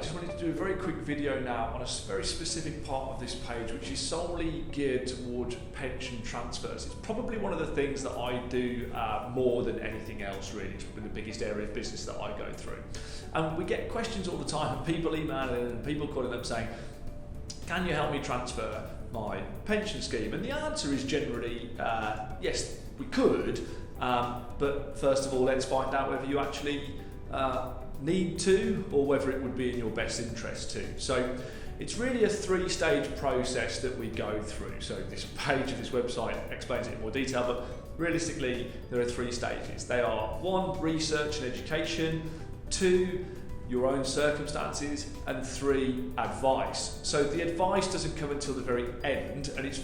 just wanted to do a very quick video now on a very specific part of this page, which is solely geared towards pension transfers. It's probably one of the things that I do more than anything else, really. It's probably the biggest area of business that I go through. And we get questions all the time, and people emailing and people calling up saying, can you help me transfer my pension scheme? And the answer is generally, yes, we could, but first of all, let's find out whether you actually need to, or whether it would be in your best interest to. So it's really a three-stage process that we go through. So this page of this website explains it in more detail, but realistically there are three stages. They are: 1, research and education; 2, your own circumstances; and 3, advice. So the advice doesn't come until the very end, and it's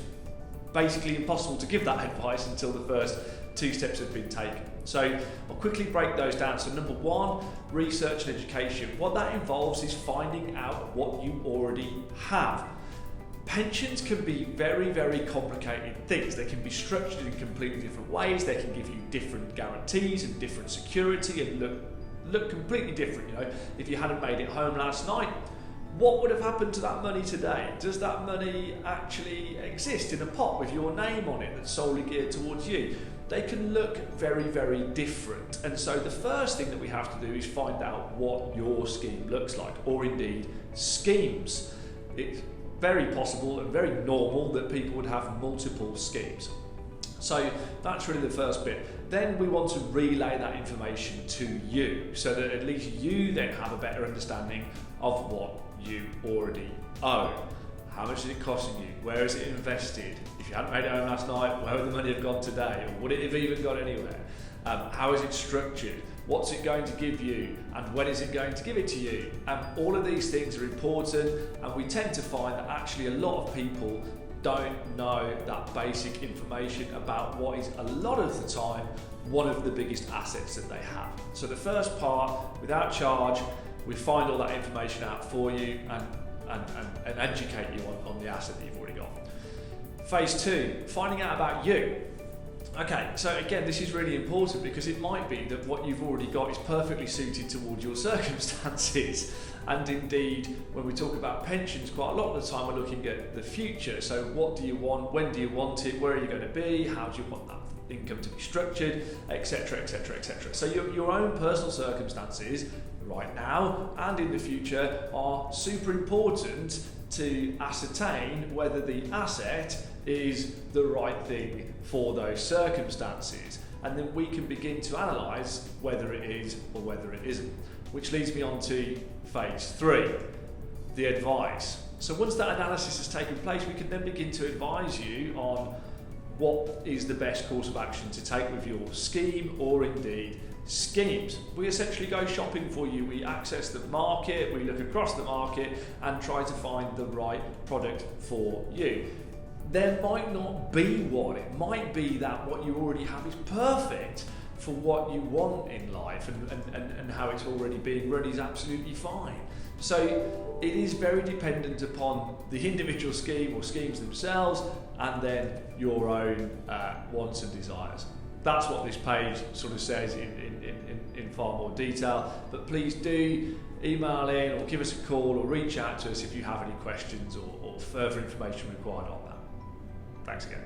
basically impossible to give that advice until the first 2 steps have been taken. So I'll quickly break those down. So number 1, research and education. What that involves is finding out what you already have. Pensions can be very, very complicated things. They can be structured in completely different ways. They can give you different guarantees and different security and look completely different. You know, if you hadn't made it home last night, what would have happened to that money today? Does that money actually exist in a pot with your name on it that's solely geared towards you? They can look very, very different. And so the first thing that we have to do is find out what your scheme looks like, or indeed schemes. It's very possible and very normal that people would have multiple schemes. So that's really the first bit. Then we want to relay that information to you, so that at least you then have a better understanding of what you already own. How much is it costing you? Where is it invested? If you hadn't made it home last night, where would the money have gone today? Or would it have even gone anywhere? How is it structured? What's it going to give you? And when is it going to give it to you? All of these things are important, and we tend to find that actually a lot of people don't know that basic information about what is a lot of the time one of the biggest assets that they have. So the first part, without charge, we find all that information out for you and educate you on the asset that you've already got. Phase 2, finding out about you. Okay, so again, this is really important because it might be that what you've already got is perfectly suited towards your circumstances. And indeed, when we talk about pensions, quite a lot of the time we're looking at the future. So what do you want? When do you want it? Where are you going to be? How do you want that income to be structured? Etc, etc, etc. So your own personal circumstances right now and in the future are super important to ascertain whether the asset is the right thing for those circumstances, and then we can begin to analyse whether it is or whether it isn't, which leads me on to phase 3, the advice. So once that analysis has taken place, we can then begin to advise you on what is the best course of action to take with your scheme, or indeed schemes. We essentially go shopping for you. We access the market, we look across the market and try to find the right product for you. There might not be one. It might be that what you already have is perfect for what you want in life, and how it's already being run is absolutely fine. So it is very dependent upon the individual scheme or schemes themselves, and then your own wants and desires. That's what this page sort of says in far more detail, but please do email in or give us a call or reach out to us if you have any questions or further information required on that. Thanks again.